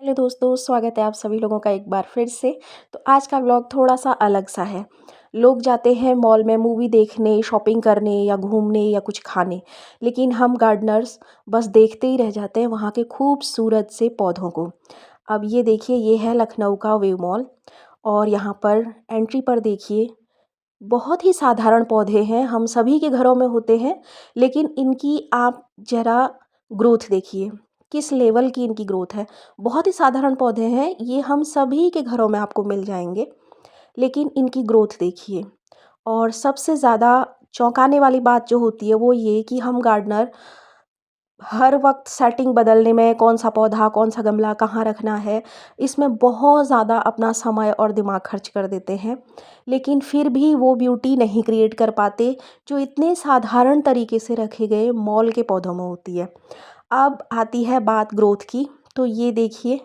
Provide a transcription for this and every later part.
Hello दोस्तों, स्वागत है आप सभी लोगों का एक बार फिर से। तो आज का व्लॉग थोड़ा-सा अलग सा है। लोग जाते हैं मॉल में मूवी देखने, शॉपिंग करने या घूमने या कुछ खाने, लेकिन हम गार्डनर्स बस देखते ही रह जाते हैं वहाँ के खूबसूरत से पौधों को। अब ये देखिए, ये है लखनऊ का वेव मॉल और यहाँ पर एंट्री पर देखिए, बहुत ही साधारण पौधे हैं, हम सभी के घरों में होते हैं, लेकिन इनकी आप ज़रा ग्रोथ देखिए, किस लेवल की इनकी ग्रोथ है। बहुत ही साधारण पौधे हैं, ये हम सभी के घरों में आपको मिल जाएँगे, लेकिन इनकी ग्रोथ देखिए। और सबसे ज़्यादा चौंकाने वाली बात जो होती है वो ये कि हम गार्डनर हर वक्त सेटिंग बदलने में कौन-सा पौधा, कौन-सा गमला कहाँ रखना है, इसमें बहुत ज़्यादा अपना समय और दिमाग खर्च कर देते हैं। लेकिन फिर भी वो ब्यूटी नहीं क्रिएट कर पाते, जो इतने साधारण तरीके से रखे गए मॉल के पौधों में होती है। अब आती है बात ग्रोथ की, तो ये देखिए,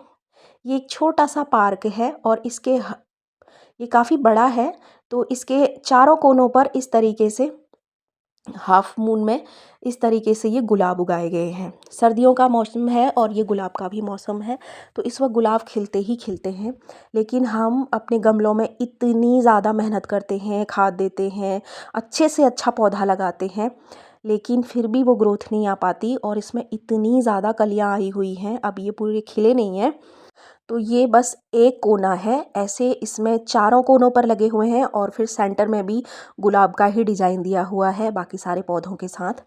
ये एक छोटा-सा पार्क है और ये काफ़ी बड़ा है, तो इसके चारों कोनों पर इस तरीके से हाफ मून में इस तरीके से ये गुलाब उगाए गए हैं। सर्दियों का मौसम है और ये गुलाब का भी मौसम है, तो इस वक्त गुलाब खिलते ही खिलते हैं। लेकिन हम अपने गमलों में इतनी ज़्यादा मेहनत करते हैं, खाद देते हैं, अच्छे से अच्छा पौधा लगाते हैं, लेकिन फिर भी वो ग्रोथ नहीं आ पाती और इसमें इतनी ज़्यादा कलियाँ आई हुई हैं। अब ये पूरे खिले नहीं हैं, तो ये बस एक कोना है, ऐसे इसमें चारों कोनों पर लगे हुए हैं और फिर सेंटर में भी गुलाब का ही डिज़ाइन दिया हुआ है बाकी सारे पौधों के साथ।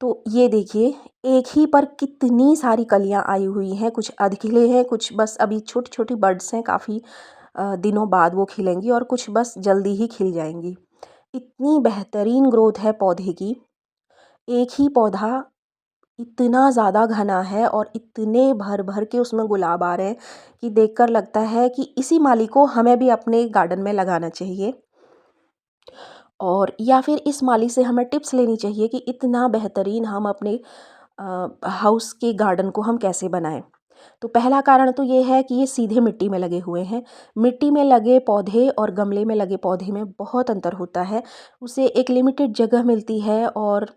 तो ये देखिए, एक ही पर कितनी सारी कलियाँ आई हुई हैं, कुछ अध खिले हैं, कुछ बस अभी छोटी-छोटी बड्स हैं, काफ़ी दिनों बाद वो खिलेंगी और कुछ बस जल्दी ही खिल जाएँगी। इतनी बेहतरीन ग्रोथ है पौधे की, एक ही पौधा इतना ज़्यादा घना है और इतने भर-भर के उसमें गुलाब आ रहे हैं कि देखकर लगता है कि इसी माली को हमें भी अपने गार्डन में लगाना चाहिए। और या फिर इस माली से हमें टिप्स लेनी चाहिए कि इतना बेहतरीन हम अपने हाउस के गार्डन को हम कैसे बनाएँ। तो पहला कारण तो ये है कि ये सीधे मिट्टी में लगे हुए हैं। मिट्टी में लगे पौधे और गमले में लगे पौधे में बहुत अंतर होता है। उसे एक लिमिटेड जगह मिलती है और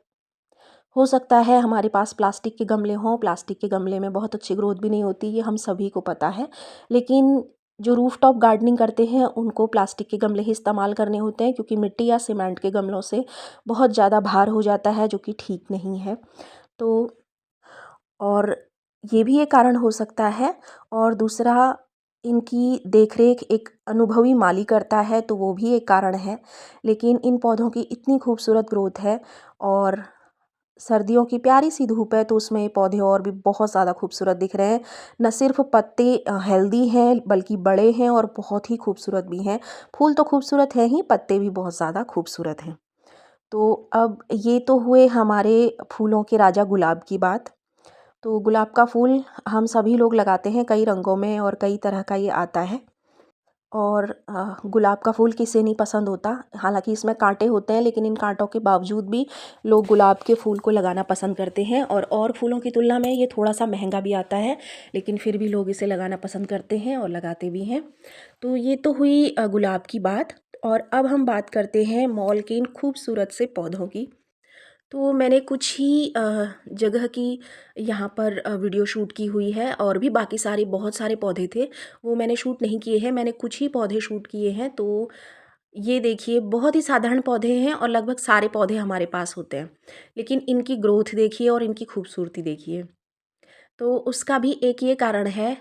हो सकता है हमारे पास प्लास्टिक के गमले हों, प्लास्टिक के गमले में बहुत अच्छी ग्रोथ भी नहीं होती, ये हम सभी को पता है। लेकिन जो रूफ़टॉप गार्डनिंग करते हैं, उनको प्लास्टिक के गमले ही इस्तेमाल करने होते हैं, क्योंकि मिट्टी या सीमेंट के गमलों से बहुत ज़्यादा भार हो जाता है, जो कि ठीक नहीं है। तो और ये भी एक कारण हो सकता है और दूसरा, इनकी देख-रेख एक अनुभवी माली करता है, तो वो भी एक कारण है। लेकिन इन पौधों की इतनी खूबसूरत ग्रोथ है और सर्दियों की प्यारी सी धूप है, तो उसमें ये पौधे और भी बहुत ज़्यादा खूबसूरत दिख रहे हैं। न सिर्फ पत्ते हेल्दी हैं, बल्कि बड़े हैं और बहुत ही खूबसूरत भी हैं। फूल तो खूबसूरत हैं ही, पत्ते भी बहुत ज़्यादा खूबसूरत हैं। तो अब ये तो हुए हमारे फूलों के राजा गुलाब की बात। तो गुलाब का फूल हम सभी लोग लगाते हैं, कई रंगों में और कई तरह का ये आता है। और गुलाब का फूल किसे नहीं पसंद होता। हालांकि इसमें कांटे होते हैं, लेकिन इन कांटों के बावजूद भी लोग गुलाब के फूल को लगाना पसंद करते हैं और फूलों की तुलना में ये थोड़ा सा महंगा भी आता है, लेकिन फिर भी लोग इसे लगाना पसंद करते हैं और लगाते भी हैं। तो ये तो हुई गुलाब की बात। और अब हम बात करते हैं मॉल के इन खूबसूरत से पौधों की। तो मैंने कुछ ही जगह की यहाँ पर वीडियो शूट की हुई है और भी बाकी सारे बहुत सारे पौधे थे, वो मैंने शूट नहीं किए हैं। मैंने कुछ ही पौधे शूट किए हैं। तो ये देखिए, बहुत ही साधारण पौधे हैं और लगभग सारे पौधे हमारे पास होते हैं, लेकिन इनकी ग्रोथ देखिए और इनकी खूबसूरती देखिए। तो उसका भी एक ये कारण है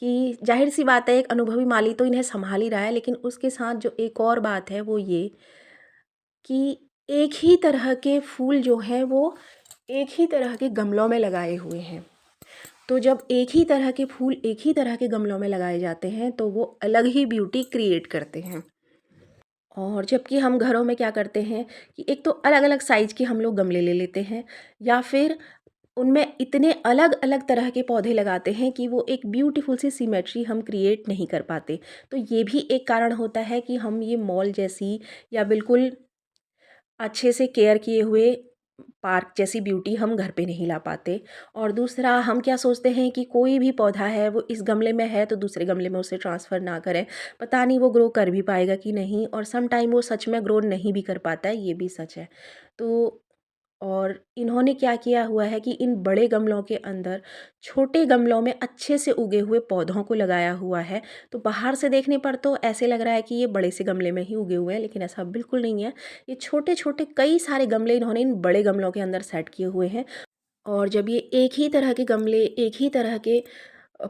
कि जाहिर सी बात है, एक अनुभवी माली तो इन्हें संभाल ही रहा है, लेकिन उसके साथ जो एक और बात है वो ये कि एक ही तरह के फूल जो हैं वो एक ही तरह के गमलों में लगाए हुए हैं। तो जब एक ही तरह के फूल एक ही तरह के गमलों में लगाए जाते हैं, तो वो अलग ही ब्यूटी क्रिएट करते हैं। और जबकि हम घरों में क्या करते हैं कि एक तो अलग-अलग साइज़ के हम लोग गमले ले लेते हैं, या फिर उनमें इतने अलग-अलग तरह के पौधे लगाते हैं कि वो एक ब्यूटीफुल सी सिमेट्री हम क्रिएट नहीं कर पाते। तो ये भी एक कारण होता है कि हम ये मॉल जैसी या बिल्कुल अच्छे से केयर किए हुए पार्क जैसी ब्यूटी हम घर पे नहीं ला पाते। और दूसरा, हम क्या सोचते हैं कि कोई भी पौधा है वो इस गमले में है तो दूसरे गमले में उसे ट्रांसफ़र ना करें, पता नहीं वो ग्रो कर भी पाएगा कि नहीं, और सम टाइम वो सच में ग्रो नहीं भी कर पाता है, ये भी सच है। तो और इन्होंने क्या किया हुआ है कि इन बड़े गमलों के अंदर छोटे गमलों में अच्छे से उगे हुए पौधों को लगाया हुआ है। तो बाहर से देखने पर तो ऐसे लग रहा है कि ये बड़े से गमले में ही उगे हुए हैं, लेकिन ऐसा बिल्कुल नहीं है। ये छोटे-छोटे कई सारे गमले इन्होंने इन बड़े गमलों के अंदर सेट किए हुए हैं। और जब ये एक ही तरह के गमले, एक ही तरह के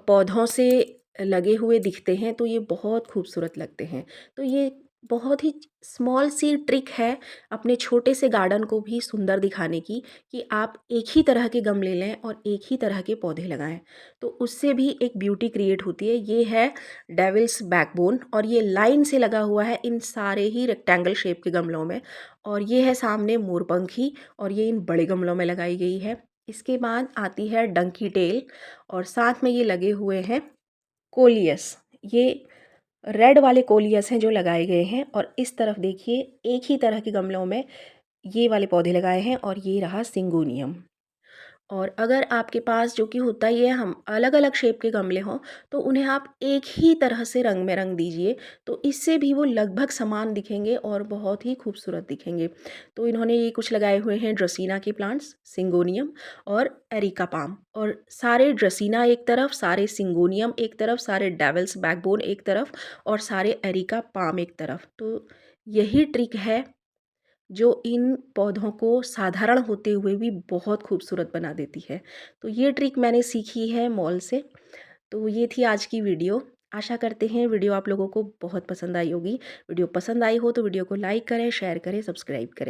पौधों से लगे हुए दिखते हैं तो ये बहुत खूबसूरत लगते हैं। तो ये बहुत ही स्मॉल सी ट्रिक है अपने छोटे से गार्डन को भी सुंदर दिखाने की, कि आप एक ही तरह के गमले लें और एक ही तरह के पौधे लगाएं, तो उससे भी एक ब्यूटी क्रिएट होती है। ये है डेविल्स बैकबोन और ये लाइन से लगा हुआ है इन सारे ही रेक्टेंगल शेप के गमलों में। और ये है सामने मोरपंखी और ये इन बड़े गमलों में लगाई गई है। इसके बाद आती है डंकी टेल और साथ में ये लगे हुए हैं कोलियस। ये रेड वाले कोलियस हैं जो लगाए गए हैं। और इस तरफ देखिए एक ही तरह के गमलों में ये वाले पौधे लगाए हैं और ये रहा सिंगोनियम। और अगर आपके पास, जो कि होता ही है, हम अलग अलग शेप के गमले हों तो उन्हें आप एक ही तरह से रंग में रंग दीजिए, तो इससे भी वो लगभग समान दिखेंगे और बहुत ही खूबसूरत दिखेंगे। तो इन्होंने ये कुछ लगाए हुए हैं ड्रेसीना के प्लांट्स, सिंगोनियम और एरिका पाम। और सारे ड्रेसीना एक तरफ, सारे सिंगोनियम एक तरफ, सारे डेविल्स बैकबोन एक तरफ और सारे एरिका पाम एक तरफ। तो यही ट्रिक है जो इन पौधों को साधारण होते हुए भी बहुत खूबसूरत बना देती है। तो ये ट्रिक मैंने सीखी है मॉल से। तो ये थी आज की वीडियो। आशा करते हैं वीडियो आप लोगों को बहुत पसंद आई होगी। वीडियो पसंद आई हो तो वीडियो को लाइक करें, शेयर करें, सब्सक्राइब करें।